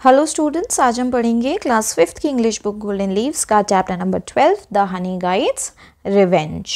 Hello students, आज हम पढ़ेंगे क्लास 5th की इंग्लिश बुक गोल्डन लीव्स का chapter number 12 the honey guides revenge.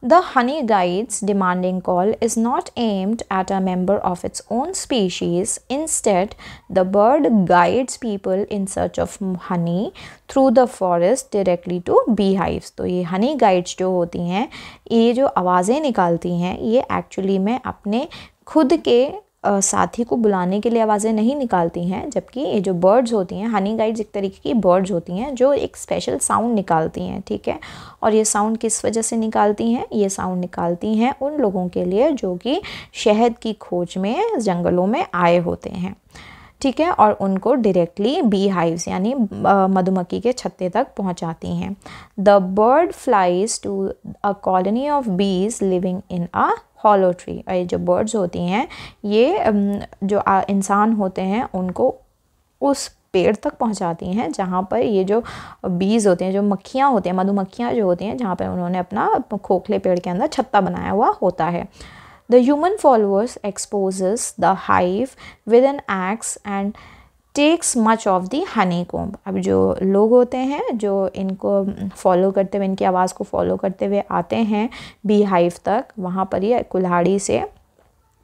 The honey guides demanding call is not aimed at a member of its own species. Instead, the bird guides people in search of honey through the forest directly to beehives। तो ये Honey guides जो होती हैं, ये जो आवाज़ें निकालती हैं, ये एक्चुअली में अपने खुद के साथी को बुलाने के लिए आवाज़ें नहीं निकालती हैं, जबकि ये जो बर्ड्स होती हैं, हनी गाइड्स एक तरीके की बर्ड्स होती हैं जो एक स्पेशल साउंड निकालती हैं, ठीक है। और ये साउंड किस वजह से निकालती हैं? ये साउंड निकालती हैं उन लोगों के लिए जो कि शहद की खोज में जंगलों में आए होते हैं, ठीक है, और उनको डायरेक्टली बी हाइव्स यानी मधुमक्खी के छत्ते तक पहुंचाती हैं। The bird flies to a colony of bees living in a hollow tree. और ये जो बर्ड्स होती हैं, ये जो इंसान होते हैं उनको उस पेड़ तक पहुंचाती हैं जहाँ पर ये जो बीज होते हैं, जो मक्खियाँ होती हैं, मधुमक्खियाँ जो होती हैं, जहाँ पर उन्होंने अपना खोखले पेड़ के अंदर छत्ता बनाया हुआ होता है। The human followers exposes the hive with an axe and takes much of the honeycomb। अब जो लोग होते हैं जो इनको फॉलो करते हुए, इनकी आवाज़ को फॉलो करते हुए आते हैं बी हाइव तक, वहाँ पर ये कुल्हाड़ी से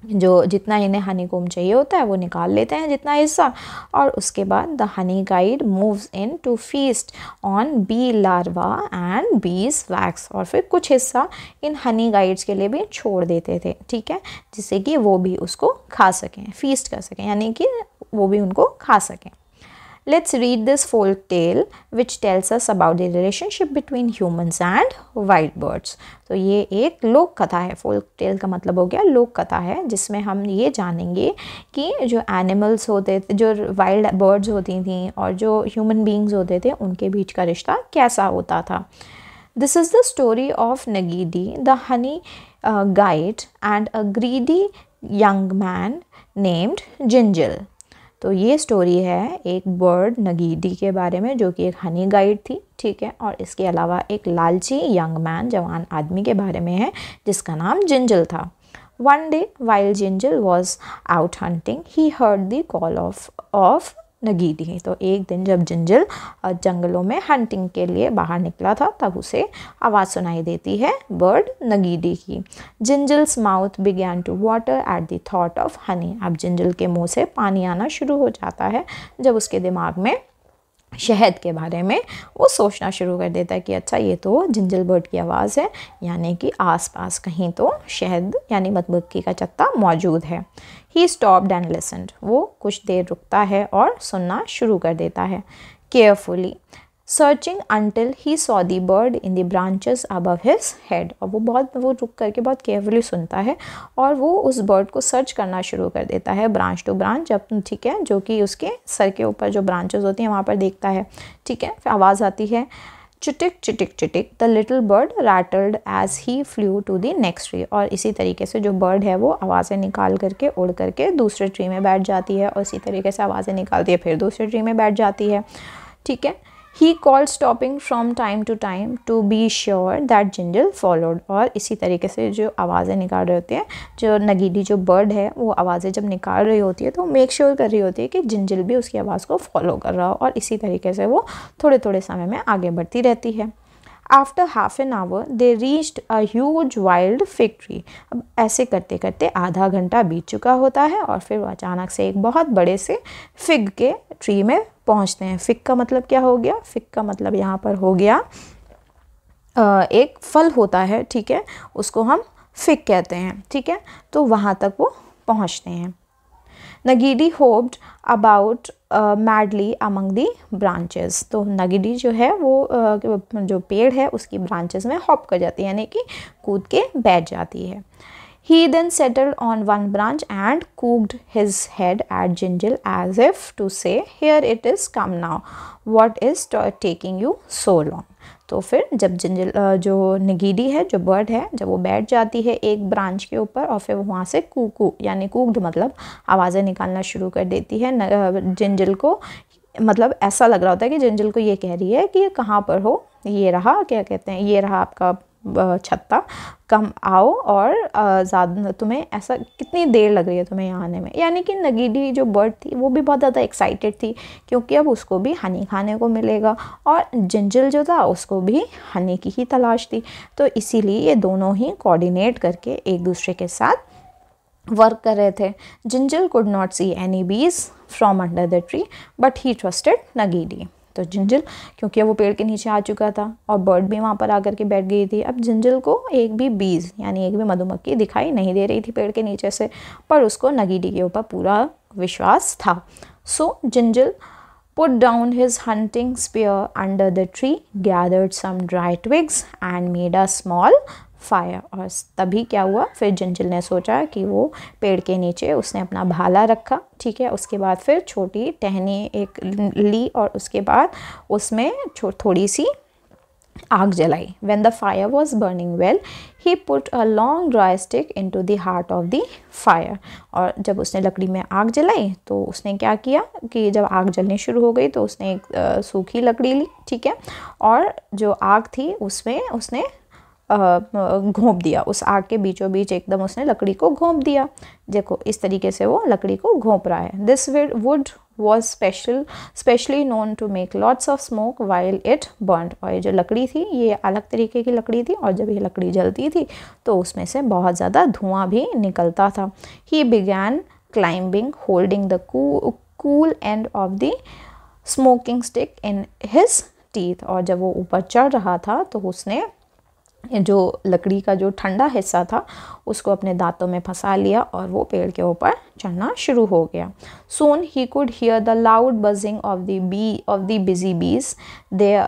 जो जितना इन्हें हनी कोम चाहिए होता है वो निकाल लेते हैं, जितना हिस्सा, और उसके बाद the honey guide moves in to feast on bee larva and beeswax. और फिर कुछ हिस्सा इन हनी गाइड्स के लिए भी छोड़ देते थे, ठीक है, जिससे कि वो भी उसको खा सकें, फीस्ट कर सकें, यानी कि वो भी उनको खा सकें। Let's read this folk tale which tells us about the relationship between humans and wild birds। तो ये एक लोक कथा है। folk tale का मतलब हो गया लोक कथा है, जिसमें हम ये जानेंगे कि जो एनिमल्स होते थे, जो वाइल्ड बर्ड्स होती थी और जो ह्यूमन बींग्स होते थे, उनके बीच का रिश्ता कैसा होता था। This is the story of Nagidi, the honey guide, and a greedy young man named Jinjil। तो ये स्टोरी है एक बर्ड नगीडी के बारे में जो कि एक हनी गाइड थी, ठीक है, और इसके अलावा एक लालची यंग मैन, जवान आदमी के बारे में है जिसका नाम जिंजल था। One day while जिंजल was out hunting, he heard the call of Ngidi. तो एक दिन जब जिंजल जंगलों में हंटिंग के लिए बाहर निकला था, तब उसे आवाज़ सुनाई देती है बर्ड नगीडी की। Gingile's mouth began to water at the thought of honey. अब जिंजल के मुंह से पानी आना शुरू हो जाता है जब उसके दिमाग में शहद के बारे में वो सोचना शुरू कर देता है कि अच्छा, ये तो जिंजल बर्ड की आवाज़ है, यानी कि आसपास कहीं तो शहद यानी मधुमक्खी का छत्ता मौजूद है। He stopped and listened. वो कुछ देर रुकता है और सुनना शुरू कर देता है carefully, searching until he saw the bird in the branches above his head. और वो रुक करके बहुत केयरफुली सुनता है और वो उस बर्ड को सर्च करना शुरू कर देता है ब्रांच टू ब्रांच, जब ठीक है, जो कि उसके सर के ऊपर जो ब्रांचेस होती हैं वहाँ पर देखता है, ठीक है। फिर आवाज़ आती है चिटिक चिटिक चिटिक, the little bird rattled as he flew to the next tree. और इसी तरीके से जो बर्ड है वो आवाज़ें निकाल करके उड़ करके दूसरे ट्री में बैठ जाती है, और इसी तरीके से आवाज़ें निकालती है, फिर दूसरे ट्री में बैठ जाती है, ठीक है। He called stopping from time to time to be sure that जिंजल followed। और इसी तरीके से जो आवाज़ें निकाल रहे होते हैं, जो नगीडी जो बर्ड है वो आवाज़ें जब निकाल रही होती है तो मेक श्योर कर रही होती है कि जिंजल भी उसकी आवाज़ को फॉलो कर रहा हो, और इसी तरीके से वो थोड़े थोड़े समय में आगे बढ़ती रहती है। After half an hour they reached a huge wild fig tree. अब ऐसे करते करते आधा घंटा बीत चुका होता है और फिर वो अचानक से एक बहुत बड़े से फिग के ट्री में पहुंचते हैं। फिग का मतलब क्या हो गया? फिग का मतलब यहाँ पर हो गया एक फल होता है, ठीक है, उसको हम फिग कहते हैं, ठीक है। तो वहाँ तक वो पहुँचते हैं। Ngidi hoped about madly among the branches. तो नगीडी जो है वो जो पेड़ है उसकी ब्रांचेस में हॉप कर जाती है, यानी कि कूद के बैठ जाती है। He then settled on one branch and cocked his head at Jinjal as if to say, "Here it is, come now. What is taking you so long?" तो फिर जब जिंजल जो नगीडी है, जो बर्ड है, जब वो बैठ जाती है एक ब्रांच के ऊपर और फिर वहाँ से कूकू यानी कूक्ड मतलब आवाज़ें निकालना शुरू कर देती है जिंजल को, मतलब ऐसा लग रहा होता है कि जिंजल को ये कह रही है कि कहाँ पर हो, ये रहा, क्या कहते हैं, ये रहा आपका छत्ता, कम आओ और ज़्यादा तुम्हें ऐसा कितनी देर लग रही है तुम्हें यहाँ आने में। यानी कि नगीडी जो बर्ड थी वो भी बहुत ज़्यादा एक्साइटेड थी क्योंकि अब उसको भी हनी खाने को मिलेगा और जिंजल जो था उसको भी हनी की ही तलाश थी। तो इसीलिए ये दोनों ही कोऑर्डिनेट करके एक दूसरे के साथ वर्क कर रहे थे। जिंजल कुड नॉट सी एनी बीज from under the tree but he trusted Ngidi. तो जिंजल क्योंकि वो पेड़ के नीचे आ चुका था और बर्ड भी वहाँ पर आकर के बैठ गई थी, अब जिंजल को एक भी बीज यानी एक भी मधुमक्खी दिखाई नहीं दे रही थी पेड़ के नीचे से, पर उसको नगीडी के ऊपर पूरा विश्वास था। सो जिंजल put down his hunting spear under the tree, gathered some dry twigs and made a small fire. और तभी क्या हुआ, फिर जिंजल ने सोचा कि वो पेड़ के नीचे उसने अपना भाला रखा, ठीक है, उसके बाद फिर छोटी टहनी एक ली और उसके बाद उसमें थोड़ी सी आग जलाई। When the fire was burning well, he put a long dry stick into the heart of the fire। और जब उसने लकड़ी में आग जलाई तो उसने क्या किया कि जब आग जलनी शुरू हो गई तो उसने एक सूखी लकड़ी ली, ठीक है, और जो आग थी उसमें उसने घोंप दिया, उस आग के बीचों बीच एकदम उसने लकड़ी को घोंप दिया। देखो इस तरीके से वो लकड़ी को घोंप रहा है। This would was specially known to make lots of smoke while it burned। और ये जो लकड़ी थी ये अलग तरीके की लकड़ी थी और जब ये लकड़ी जलती थी तो उसमें से बहुत ज़्यादा धुआं भी निकलता था। He began climbing holding the cool end of the smoking stick in his teeth। और जब वो ऊपर चढ़ रहा था तो उसने जो लकड़ी का जो ठंडा हिस्सा था उसको अपने दांतों में फंसा लिया और वो पेड़ के ऊपर चढ़ना शुरू हो गया। Soon he could hear the loud buzzing of the busy bees। They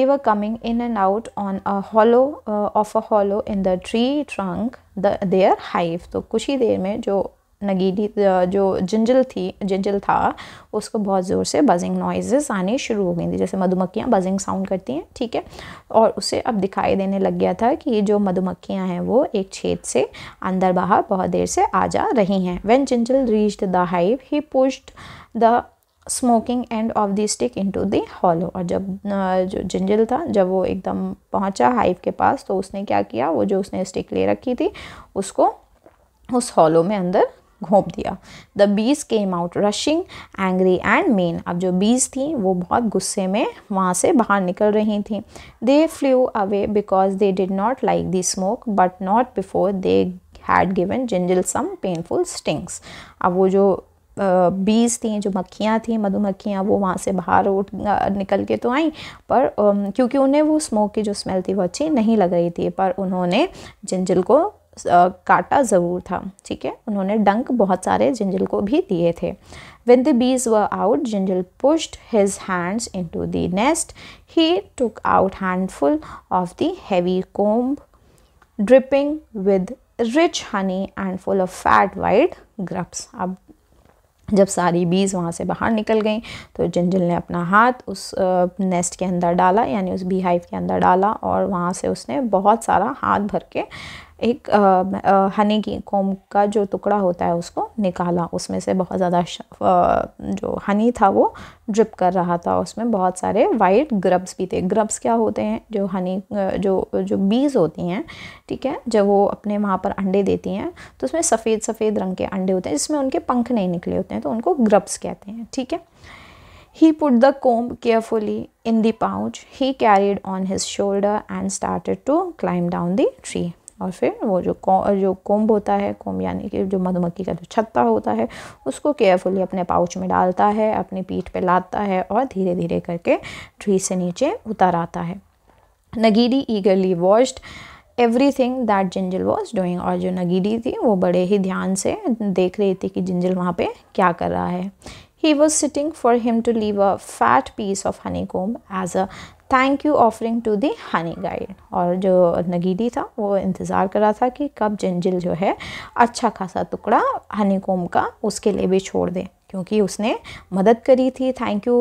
were coming in and out on a hollow in the tree trunk their hive। तो कुछ ही देर में जो नगीडी जो जिंजल था उसको बहुत ज़ोर से बजिंग नॉइजेस आने शुरू हो गई थी, जैसे मधुमक्खियाँ बजिंग साउंड करती हैं, ठीक है, और उसे अब दिखाई देने लग गया था कि ये जो मधुमक्खियाँ हैं वो एक छेद से अंदर बाहर बहुत देर से आ जा रही हैं। When जिंजल reached the hive, he pushed the smoking end of the stick into the hollow. और जब जो जिंजल था जब वो एकदम पहुंचा हाइव के पास तो उसने क्या किया, वो जो उसने स्टिक ले रखी थी उसको उस हॉलो में अंदर घोंप दिया। The bees came out rushing angry and main. अब जो बीज थी वो बहुत गुस्से में वहाँ से बाहर निकल रही थी। They flew away because they did not like the smoke but not before they had given Gingile some painful stings. अब वो जो बीज थी, जो मक्खियाँ थी, मधुमक्खियाँ, वो वहाँ से बाहर निकल के तो आई पर क्योंकि उन्हें वो स्मोक की जो स्मेल थी वो अच्छी नहीं लग रही थी, पर उन्होंने जिंजल को काटा ज़रूर था, ठीक है, उन्होंने डंक बहुत सारे जिंजल को भी दिए थे। When the bees were out, Jinjal pushed his hands into the nest. He took out handful of the heavy comb, dripping with rich honey and full of fat white grubs। अब जब सारी बीज वहाँ से बाहर निकल गई तो जिंजल ने अपना हाथ उस नेस्ट के अंदर डाला, यानी उस बी हाइव के अंदर डाला और वहाँ से उसने बहुत सारा हाथ भर के एक हनी की कोम का जो टुकड़ा होता है उसको निकाला। उसमें से बहुत ज़्यादा जो हनी था वो ड्रिप कर रहा था, उसमें बहुत सारे वाइट ग्रब्स भी थे। ग्रब्स क्या होते हैं, जो हनी जो बीज होती हैं, ठीक है, जब वो अपने वहाँ पर अंडे देती हैं तो उसमें सफ़ेद सफ़ेद रंग के अंडे होते हैं जिसमें उनके पंख नहीं निकले होते हैं, तो उनको ग्रब्स कहते हैं, ठीक है। He put the comb carefully in the pouch he carried on his shoulder and started to climb down the tree। और फिर वो जो कोम्ब होता है, कोम्ब यानी कि जो मधुमक्खी का जो छत्ता होता है, उसको केयरफुली अपने पाउच में डालता है, अपनी पीठ पे लादता है और धीरे धीरे करके ट्री से नीचे उतर आता है। Ngede eagerly watched everything that Gingile was doing. और जो नगीडी थी वो बड़े ही ध्यान से देख रही थी कि जिंजल वहाँ पे क्या कर रहा है। He was sitting for him to leave a fat piece of honeycomb as a thank you offering to the honey guide। और जो नगीडी था वो इंतज़ार कर रहा था कि कब जिंजल जो है अच्छा खासा टुकड़ा हनीकॉम्ब का उसके लिए भी छोड़ दे, क्योंकि उसने मदद करी थी थैंक यू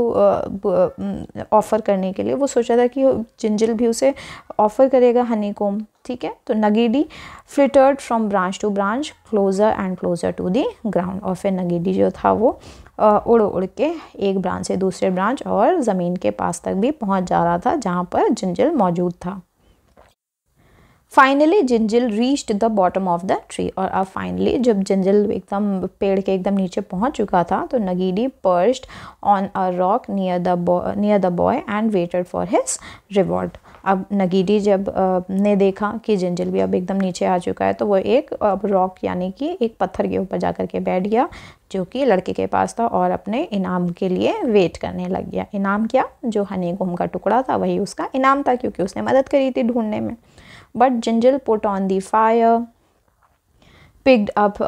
ऑफ़र करने के लिए। वो सोचा था कि जिंजल भी उसे ऑफ़र करेगा हनीकॉम्ब, ठीक है। तो Ngede flittered from branch to branch closer and closer to the ground, और फिर नगीडी जो था वो उड़ उड़ के एक ब्रांच से दूसरे ब्रांच और ज़मीन के पास तक भी पहुंच जा रहा था जहां पर जिंजल मौजूद था। Finally Gingile reached the bottom of the tree, और अब फाइनली जब जिंजल एकदम पेड़ के एकदम नीचे पहुंच चुका था तो Ngede perched on a rock near the boy and waited for his reward. अब नगीडी जब ने देखा कि जिंजल भी अब एकदम नीचे आ चुका है तो वो एक रॉक यानी कि एक पत्थर के ऊपर जा कर के बैठ गया जो कि लड़के के पास था और अपने इनाम के लिए वेट करने लग गया। इनाम क्या? जो हनीकॉम्ब का टुकड़ा था वही उसका इनाम था, क्योंकि उसने मदद करी थी ढूंढने में। But Jinjal put on the fire, picked up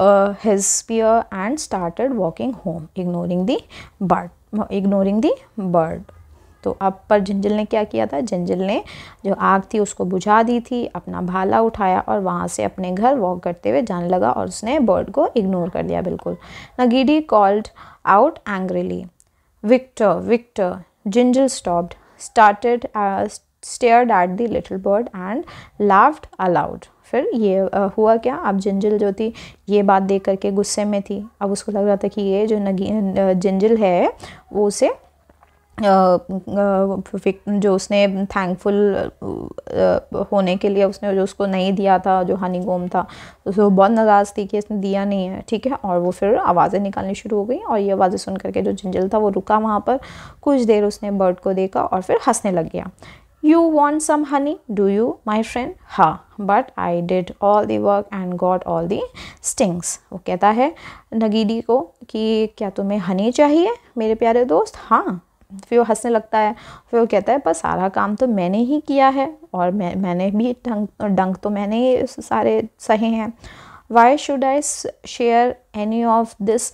his spear and started walking home, ignoring the bird. तो अब पर जिंजल ने क्या किया था? जिंजल ने जो आग थी उसको बुझा दी थी, अपना भाला उठाया और वहाँ से अपने घर वॉक करते हुए जाने लगा और उसने बर्ड को इग्नोर कर दिया बिल्कुल। Ngede called out angrily, Victor Victor. Gingile stopped, stared at the little bird and laughed aloud. फिर ये हुआ क्या? अब जिंजल जो थी ये बात देख करके गुस्से में थी। अब उसको लग रहा था कि ये जो जिंजल है वो उसे जो उसने थैंकफुल होने के लिए उसने जो उसको नहीं दिया था, जो हनीकॉम्ब था, उसको बहुत नाराज़ थी कि इसने दिया नहीं है, ठीक है। और वो फिर आवाज़ें निकालनी शुरू हो गई और ये आवाज़ें सुन करके जो जिंजल था वो रुका वहाँ पर, कुछ देर उसने बर्ड को देखा और फिर हंसने लग गया। You want some honey, do you, my friend? हाँ, but I did all the work and got all the stings. वो कहता है नगीडी को कि क्या तुम्हें हनी चाहिए मेरे प्यारे दोस्त? हाँ। फिर वो हंसने लगता है। फिर वो कहता है पर सारा काम तो मैंने ही किया है और मैंने भी डंक तो मैंने ही सारे सहे हैं। Why should I share any of this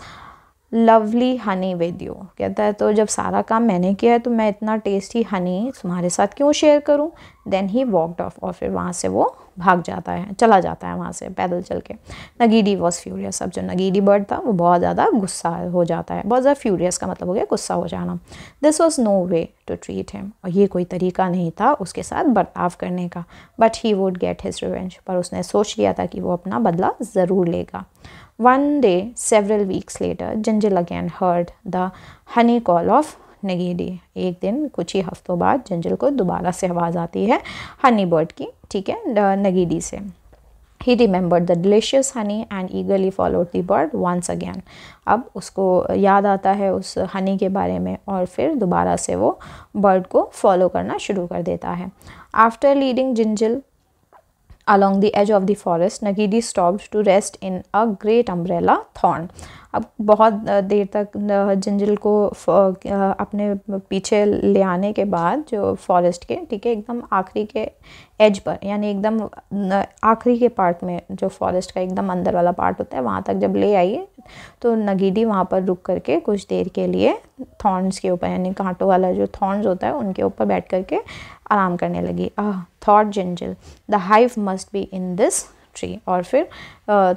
lovely Honey with you? कहता है तो जब सारा काम मैंने किया है तो मैं इतना टेस्टी हनी तुम्हारे साथ क्यों शेयर करूं? देन ही वॉकड ऑफ, और फिर वहाँ से वो भाग जाता है, चला जाता है वहाँ से पैदल चल के। Ngidi was furious. अब जो नगीडी बर्ड था वो बहुत ज़्यादा गुस्सा हो जाता है। बहुत ज़्यादा फ्यूरियस का मतलब हो गया गुस्सा हो जाना। This was no way to treat him, और ये कोई तरीका नहीं था उसके साथ बर्ताव करने का। But he would get his revenge, पर उसने सोच लिया था कि वो अपना बदला ज़रूर लेगा। One day, several weeks later, Jinjal again heard the honey call of Ngidi. एक दिन कुछ ही हफ्तों बाद जिंजल को दोबारा से आवाज़ आती है हनी बर्ड की, ठीक है, नगीडी से। He remembered the delicious honey and eagerly followed the bird once again. अब उसको याद आता है उस हनी के बारे में और फिर दोबारा से वो बर्ड को फॉलो करना शुरू कर देता है। After leading Jinjal along the edge of the forest, Nagidi stopped to rest in a great umbrella thorn. अब बहुत देर तक जिंजल को अपने पीछे ले आने के बाद जो फॉरेस्ट के, ठीक है, एकदम आखिरी के एज पर, यानी एकदम आखिरी के पार्ट में, जो फॉरेस्ट का एकदम अंदर वाला पार्ट होता है, वहाँ तक जब ले आई तो नगीडी वहाँ पर रुक करके कुछ देर के लिए थॉर्न्स के ऊपर, यानी कांटों वाला जो थॉर्न्स होता है उनके ऊपर बैठ करके आराम करने लगी। Thought Gingile the hive must be in this tree. और फिर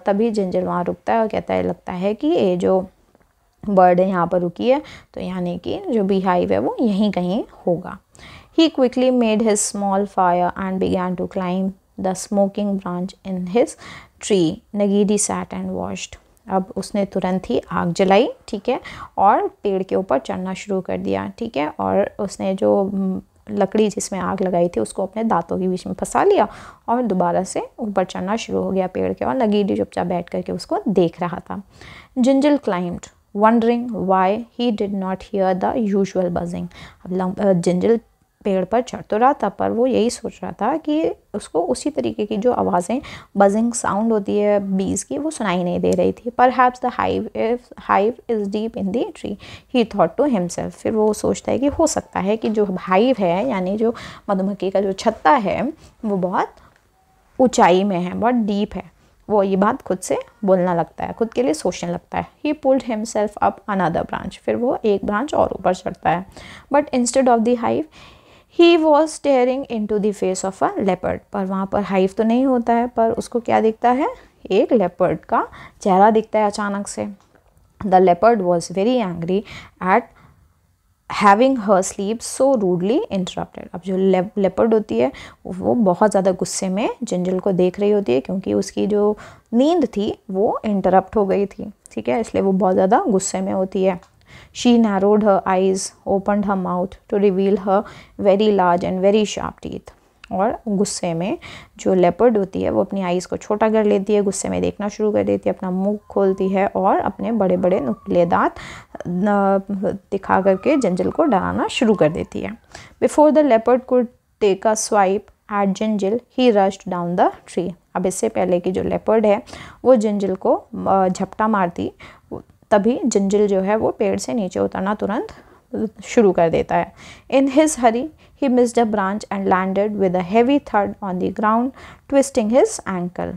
तभी जिंजल वहाँ रुकता है और कहता है लगता है कि ये जो बर्ड है यहाँ पर रुकी है, तो यानी कि जो बी हाइव है वो यहीं कहीं होगा। He quickly made his small fire and began to climb the smoking branch in his tree. Nagidi sat and watched. अब उसने तुरंत ही आग जलाई, ठीक है, और पेड़ के ऊपर चढ़ना शुरू कर दिया, ठीक है, और उसने जो लकड़ी जिसमें आग लगाई थी उसको अपने दांतों के बीच में फंसा लिया और दोबारा से ऊपर चढ़ना शुरू हो गया पेड़ के, और नगीडी चुपचाप बैठ करके उसको देख रहा था। जिंजल climbed wondering why he did not hear the usual buzzing. अब जिंजल पेड़ पर चढ़ तो रहा था पर वो यही सोच रहा था कि उसको उसी तरीके की जो आवाज़ें बजिंग साउंड होती है बीज की वो सुनाई नहीं दे रही थी। Perhaps the hive is deep in the tree, he thought to himself. फिर वो सोचता है कि हो सकता है कि जो हाइव है, यानी जो मधुमक्खी का जो छत्ता है, वो बहुत ऊंचाई में है, बहुत डीप है। वो ये बात खुद से बोलना लगता है, खुद के लिए सोचने लगता है। He pulled himself up another branch. फिर वो एक ब्रांच और ऊपर चढ़ता है। But instead of the hive, he was staring into the face of a leopard. पर वहाँ पर हाइव तो नहीं होता है, पर उसको क्या दिखता है? एक लेपर्ड का चेहरा दिखता है अचानक से। The leopard was very angry at having her sleep so rudely interrupted. अब जो लेपर्ड होती है वो बहुत ज़्यादा गुस्से में जिंजल को देख रही होती है क्योंकि उसकी जो नींद थी वो इंटरप्ट हो गई थी, ठीक है, इसलिए वो बहुत ज़्यादा गुस्से में होती है। She narrowed her eyes, opened her mouth to reveal her very large and very sharp teeth. और गुस्से में जो लेपर्ड होती है वो अपनी आइज़ को छोटा कर लेती है, गुस्से में देखना शुरू कर देती है, अपना मुंह खोलती है और अपने बड़े बड़े नुकीले दांत दिखा करके जिंजल को डराना शुरू कर देती है। Before the leopard could take a swipe at Gingile he rushed down the tree. अब इससे पहले कि जो लेपर्ड है वो जिंजल को झपटा मारती, तभी जिंजल जो है वो पेड़ से नीचे उतरना तुरंत शुरू कर देता है। In his Hari he missed a branch and landed with a heavy thud on the ground, twisting his ankle.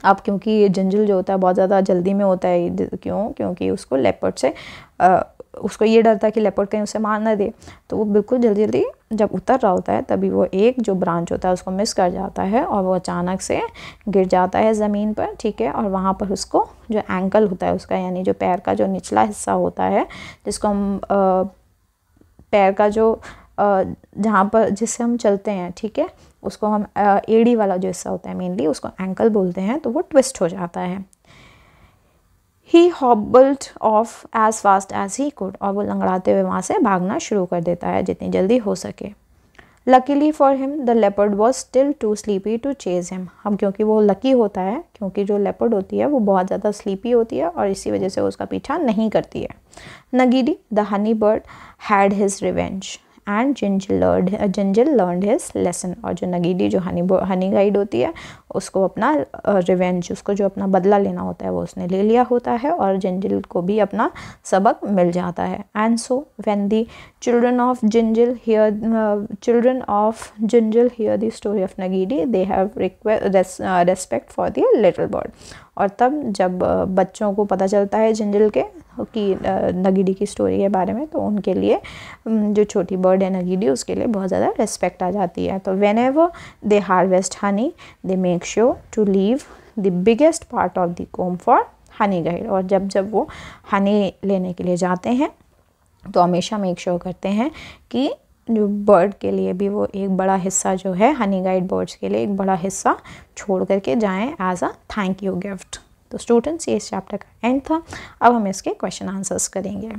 अब क्योंकि ये जिंजल जो होता है बहुत ज़्यादा जल्दी में होता है, क्योंकि उसको लेपर्ड से उसको ये डर था कि लेपर्ड कहीं उसे मार ना दे, तो वो बिल्कुल जल्दी जल्दी जब उतर रहा होता है तभी वो एक जो ब्रांच होता है उसको मिस कर जाता है और वो अचानक से गिर जाता है ज़मीन पर, ठीक है। और वहाँ पर उसको जो एंकल होता है उसका, यानी जो पैर का जो निचला हिस्सा होता है, जिसको हम पैर का जो जहाँ पर जिससे हम चलते हैं, ठीक है, उसको हम एड़ी वाला जो हिस्सा होता है मेनली उसको एंकल बोलते हैं, तो वो ट्विस्ट हो जाता है। He hobbled off as fast as he could, और वो लंगड़ाते हुए वहाँ से भागना शुरू कर देता है जितनी जल्दी हो सके। Luckily for him the leopard was still too sleepy to chase him. हम क्योंकि वो लकी होता है क्योंकि जो लेपर्ड होती है वो बहुत ज़्यादा स्लीपी होती है और इसी वजह से वो उसका पीछा नहीं करती है। Ngede the honey bird had his revenge and Gingile learned his lesson. और जो नगीडी जो हनी गाइड होती है उसको अपना रिवेंज, उसको जो अपना बदला लेना होता है वो उसने ले लिया होता है और जिंजल को भी अपना सबक मिल जाता है। And so when the children of Gingile hear the story of Ngede they have respect for the little bird. और तब जब बच्चों को पता चलता है जिंजल के कि नगीडी की स्टोरी के बारे में, तो उनके लिए जो छोटी बर्ड है नगीडी उसके लिए बहुत ज़्यादा रिस्पेक्ट आ जाती है। तो whenever they harvest honey they make sure to leave the biggest part of the comb for honey guide. और जब वो हनी लेने के लिए जाते हैं तो हमेशा मेक श्योर करते हैं कि जो बर्ड के लिए भी वो एक बड़ा हिस्सा जो है, हनी गाइड बर्ड्स के लिए एक बड़ा हिस्सा छोड़ करके जाएं as a thank you gift. तो स्टूडेंट्स ये इस चैप्टर का एंड था। अब हम इसके क्वेश्चन आंसर्स करेंगे।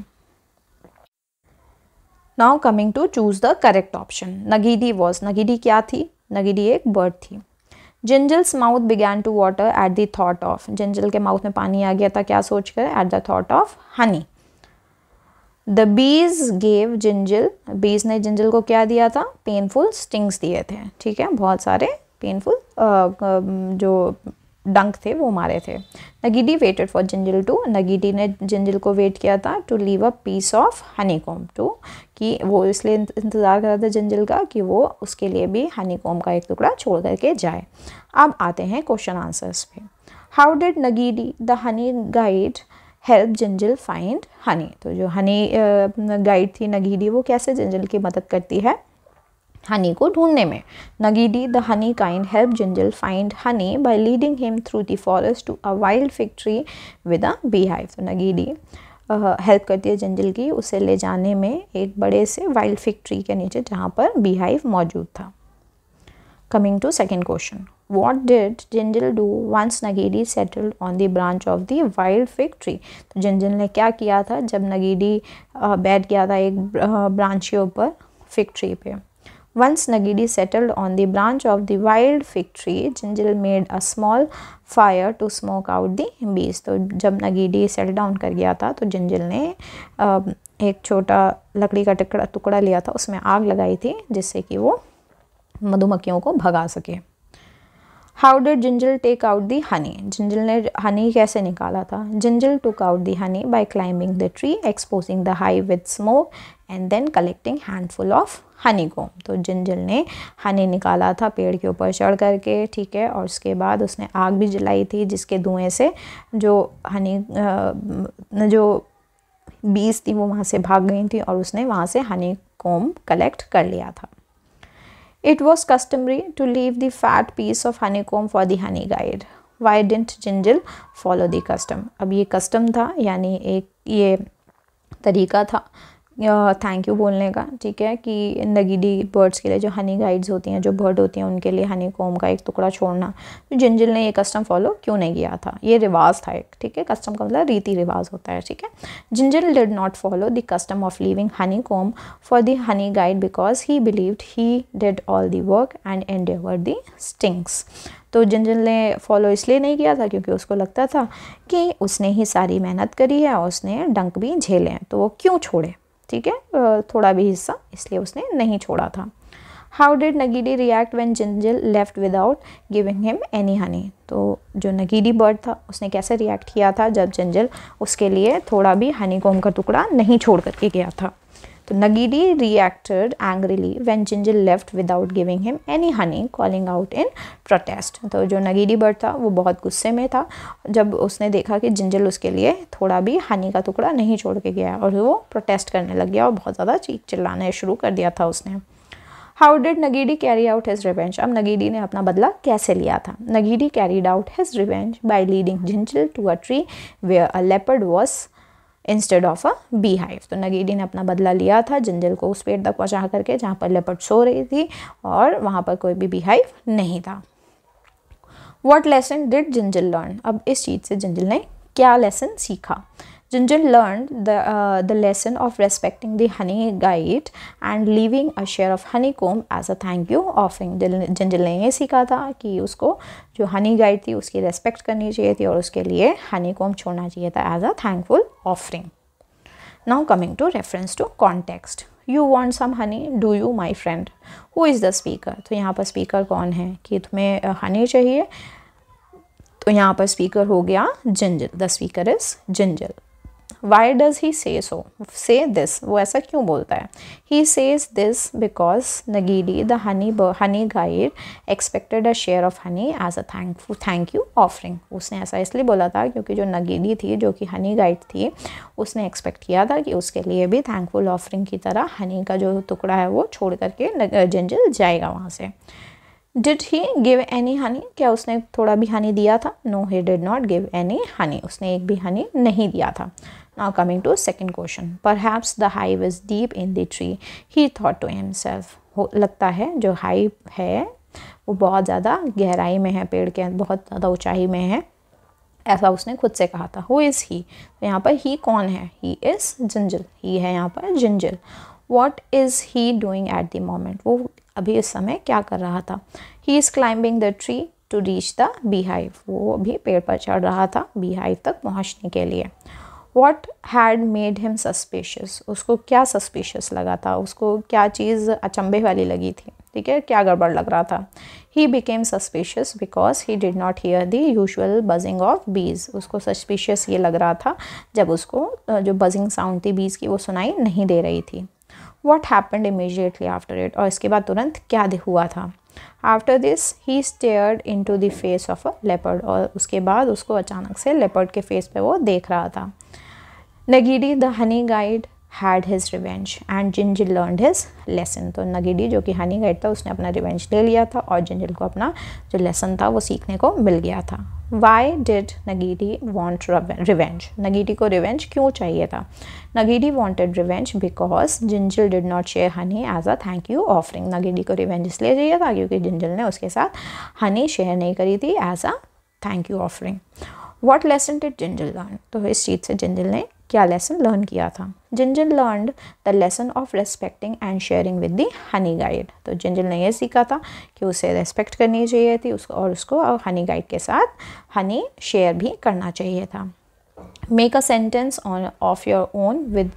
Now coming to choose the correct option. Ngede क्या थी? नगीडी एक बर्ड थी। Gingile's mouth began to water at the thought of. Gingile के माउथ में पानी आ गया था क्या सोचकर? At the thought of honey. The bees gave Gingile, bees ने जिंजल को क्या दिया था? पेनफुल स्टिंग्स दिए थे, ठीक है, बहुत सारे पेनफुल जो डंक थे वो मारे थे। Ngede waited for Gingile to, नगीडी ने जिंजल को वेट किया था to leave a piece of Honey com to, कि वो इसलिए इंतज़ार कर रहा था जिंजल का कि वो उसके लिए भी हनी कॉम का एक टुकड़ा छोड़ करके जाए। अब आते हैं क्वेश्चन आंसर्स पे। How did Ngede the honey guide help Gingile find honey? तो जो हनी गाइड थी नगीडी वो कैसे जिंजल की मदद करती है हनी को ढूंढने में? Ngede the honey guide help Gingile find honey by leading him through the forest to a wild fig tree with a bee hive. तो नगीडी हेल्प करती है जिंजल की उसे ले जाने में एक बड़े से वाइल्ड फिग ट्री के नीचे जहाँ पर बी हाइव मौजूद था। Coming to second question, What did Gingile do once Ngede settled on the branch of the wild fig tree? तो जिंजल ने क्या किया था जब नगीडी बैठ गया था एक ब्रांच के ऊपर फिग ट्री पे? Once Ngede settled on the branch of the wild fig tree, जिंजल made a small fire to smoke out the bees. तो जब नगीडी सेटल डाउन कर गया था तो जिंजल ने एक छोटा लकड़ी का टुकड़ा लिया था, उसमें आग लगाई थी जिससे कि वो मधुमक्खियों को भगा सके। How did Gingile take out the honey? Gingile ने हनी कैसे निकाला था? Gingile took out the honey by climbing the tree, exposing the hive with smoke and then collecting handful of Honey comb. तो जिंजल ने हनी निकाला था पेड़ के ऊपर चढ़ करके, ठीक है, और उसके बाद उसने आग भी जलाई थी जिसके धुएं से जो हनी जो बीज थी वो वहाँ से भाग गई थी और उसने वहाँ से हनी कॉम कलेक्ट कर लिया था। It was customary to leave the fat piece of honeycomb for the honey guide. Why didn't Gingile follow the custom. अब ये कस्टम था, यानी एक ये तरीका था थैंक यू बोलने का, ठीक है, कि नगीडी बर्ड्स के लिए जो हनी गाइड्स होती हैं, जो बर्ड होती हैं, उनके लिए हनी कॉम का एक टुकड़ा छोड़ना। तो जिंजल ने ये कस्टम फॉलो क्यों नहीं किया था? ये रिवाज था एक, ठीक है, कस्टम का मतलब रीति रिवाज होता है, ठीक है। Gingile did not follow the custom of leaving honey comb for the honey guide because he believed he did all the work and endured the stings. तो जिंजल ने फॉलो इसलिए नहीं किया था क्योंकि उसको लगता था कि उसने ही सारी मेहनत करी है और उसने डंक भी झेले हैं, तो वो क्यों छोड़े, ठीक है, थोड़ा भी हिस्सा, इसलिए उसने नहीं छोड़ा था। How did Ngede react when Gingile left without giving him any honey. तो जो नगीडी बर्ड था उसने कैसे रिएक्ट किया था जब जिंजल उसके लिए थोड़ा भी हनी कॉम का टुकड़ा नहीं छोड़ करके गया था? तो Ngede reacted angrily when Gingile left without giving him any honey calling out in protest. तो जो नगीडी बर्ड था वो बहुत गुस्से में था जब उसने देखा कि जिंजल उसके लिए थोड़ा भी हनी का टुकड़ा नहीं छोड़ के गया, और वो प्रोटेस्ट करने लग गया और बहुत ज़्यादा चीख चिल्लाना शुरू कर दिया था उसने। How did Ngede carry out his revenge. अब नगीडी ने अपना बदला कैसे लिया था? Ngede carried out his revenge by leading Gingile to a tree where a leopard was instead of a bee hive. तो नगीडी ने अपना बदला लिया था जिंजल को उस पेड़ तक पहुंचा करके जहाँ पर लेपर्ड सो रही थी और वहाँ पर कोई भी बी हाइव नहीं था। What lesson did Gingile learn. अब इस चीज़ से जिंजल ने क्या लेसन सीखा? Jinjal learned the lesson of respecting the honey guide and leaving a share of honeycomb as a thank you offering. जिंजल ने ये सीखा था कि उसको जो हनी गाइड थी उसकी रेस्पेक्ट करनी चाहिए थी और उसके लिए हनी कॉम्ब छोड़ना चाहिए था as a thankful offering. Now coming to reference to context. You want some honey, do you my friend, who is the speaker. तो यहाँ पर स्पीकर कौन है कि तुम्हें हनी चाहिए, तो यहाँ पर स्पीकर हो गया Gingile, the speaker is Gingile. Why does he say so? Say this. वो ऐसा क्यों बोलता है? He says this because Nagidi, the honey guide, expected a share of honey as a thank you offering. उसने ऐसा इसलिए बोला था क्योंकि जो नगीडी थी, जो कि हनी गाइड थी, उसने एक्सपेक्ट किया था कि उसके लिए भी थैंकफुल ऑफरिंग की तरह हनी का जो टुकड़ा है वो छोड़ करके जिंजल जाएगा वहाँ से। Did he give any honey, क्या उसने थोड़ा भी हनी दिया था? No, he did not give any honey, उसने एक भी हनी नहीं दिया था। Now coming to second question. Perhaps the hive is deep in the tree. He thought to himself. लगता है जो हाइव है वो बहुत ज़्यादा गहराई में है, पेड़ के बहुत ज़्यादा ऊंचाई में है, ऐसा उसने खुद से कहा था। Who is he? तो यहाँ पर he कौन है? He is जिंजल, he है यहाँ पर जिंजल। What is he doing at the moment? वो अभी इस समय क्या कर रहा था? He is climbing the tree to reach the beehive. वो अभी पेड़ पर चढ़ रहा था beehive तक पहुँचने के लिए। What had made him suspicious? उसको क्या suspicious लगा था, उसको क्या चीज़ अचंभे वाली लगी थी, ठीक है, क्या गड़बड़ लग रहा था? He became suspicious because he did not hear the usual buzzing of bees. उसको suspicious ये लग रहा था जब उसको जो buzzing sound थी bees की वो सुनाई नहीं दे रही थी। What happened immediately after it? और इसके बाद तुरंत क्या हुआ था? After this, he stared into the face of a leopard. और उसके बाद उसको अचानक से leopard के face पे वो देख रहा था। Nagidi, the honey guide, had his revenge and Jinjal learned his lesson. तो नगीडी जो कि हनी गाइड था उसने अपना रिवेंज ले लिया था और जिंजल को अपना जो लेसन था वो सीखने को मिल गया था। Why did Nagidi want revenge? Ngidi को रिवेंज क्यों चाहिए था? Ngidi wanted revenge because Jinjal did not share honey as a thank you offering. Ngidi को रिवेंज इसलिए चाहिए था क्योंकि जिंजल ने उसके साथ हनी शेयर नहीं करी थी as a thank you offering. What lesson did Jinjal learn? तो इस चीज़ से जिंजल ने क्या लेसन लर्न किया था? Gingile learned the lesson of respecting and sharing with the honey guide. तो जिंजल ने ये सीखा था कि उसे रेस्पेक्ट करनी चाहिए थी उसको और उसको हनी गाइड के साथ हनी शेयर भी करना चाहिए था। Make a sentence on off your own with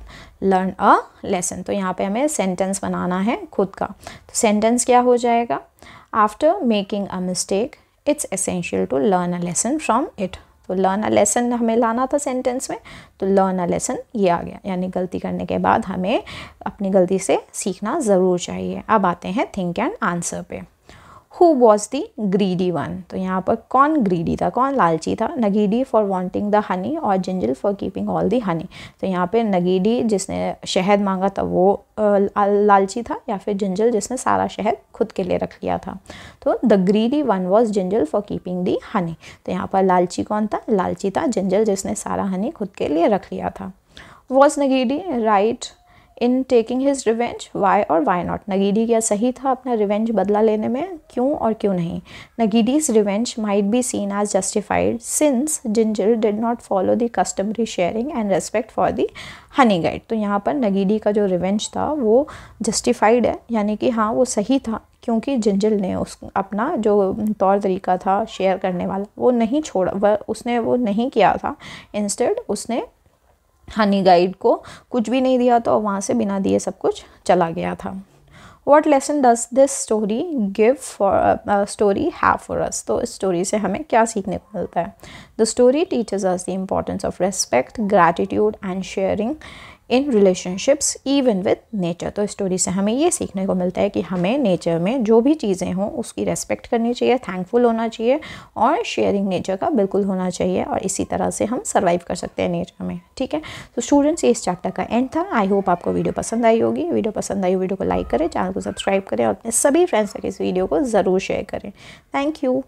learn a lesson. तो यहाँ पे हमें सेंटेंस बनाना है खुद का। तो सेंटेंस क्या हो जाएगा? After making a mistake it's essential to learn a lesson from it. तो लर्न अ लेसन हमें लाना था सेंटेंस में, तो लर्न अ लेसन ये आ गया, यानी गलती करने के बाद हमें अपनी गलती से सीखना ज़रूर चाहिए। अब आते हैं थिंक एंड आंसर पे। Who was the greedy one, तो यहाँ पर कौन ग्रीडी था, कौन लालची था, Ngede for wanting the honey और Gingile for keeping all the honey. तो यहाँ पे नगीडी जिसने शहद मांगा था वो लालची था, या फिर जिंजल जिसने सारा शहद खुद के लिए रख लिया था। तो the greedy one was Gingile for keeping the honey. तो यहाँ पर लालची कौन था, लालची था जिंजल जिसने सारा हनी खुद के लिए रख लिया था। Was Ngede right in taking his revenge, why और वाई नॉट, नगीडी क्या सही था अपना रिवेंज बदला लेने में, क्यों और क्यों नहीं। Ngede's revenge might be seen as justified since Gingile did not follow the customary sharing and respect for the honey guide. तो यहाँ पर नगीडी का जो रिवेंज था वो जस्टिफाइड है, यानी कि हाँ वो सही था, क्योंकि जिंजल ने उस अपना जो तौर तरीका था शेयर करने वाला वो नहीं छोड़ा, उसने वो नहीं किया था। इंस्टेड उसने हनी गाइड को कुछ भी नहीं दिया, तो वहाँ से बिना दिए सब कुछ चला गया था। What lesson does this story give for story have for us? तो इस स्टोरी से हमें क्या सीखने को मिलता है। The story teaches us the importance of respect, gratitude and sharing in relationships even with nature। तो स्टोरी से हमें ये सीखने को मिलता है कि हमें नेचर में जो भी चीज़ें हों उसकी रेस्पेक्ट करनी चाहिए, थैंकफुल होना चाहिए और शेयरिंग नेचर का बिल्कुल होना चाहिए, और इसी तरह से हम सर्वाइव कर सकते हैं नेचर में। ठीक है, तो स्टूडेंट्स ये इस चैप्टर का एंड था। आई होप आपको वीडियो पसंद आई होगी। वीडियो पसंद आई, वीडियो को लाइक करें, चैनल को सब्सक्राइब करें और अपने सभी फ्रेंड्स तक इस वीडियो को ज़रूर शेयर करें। Thank you.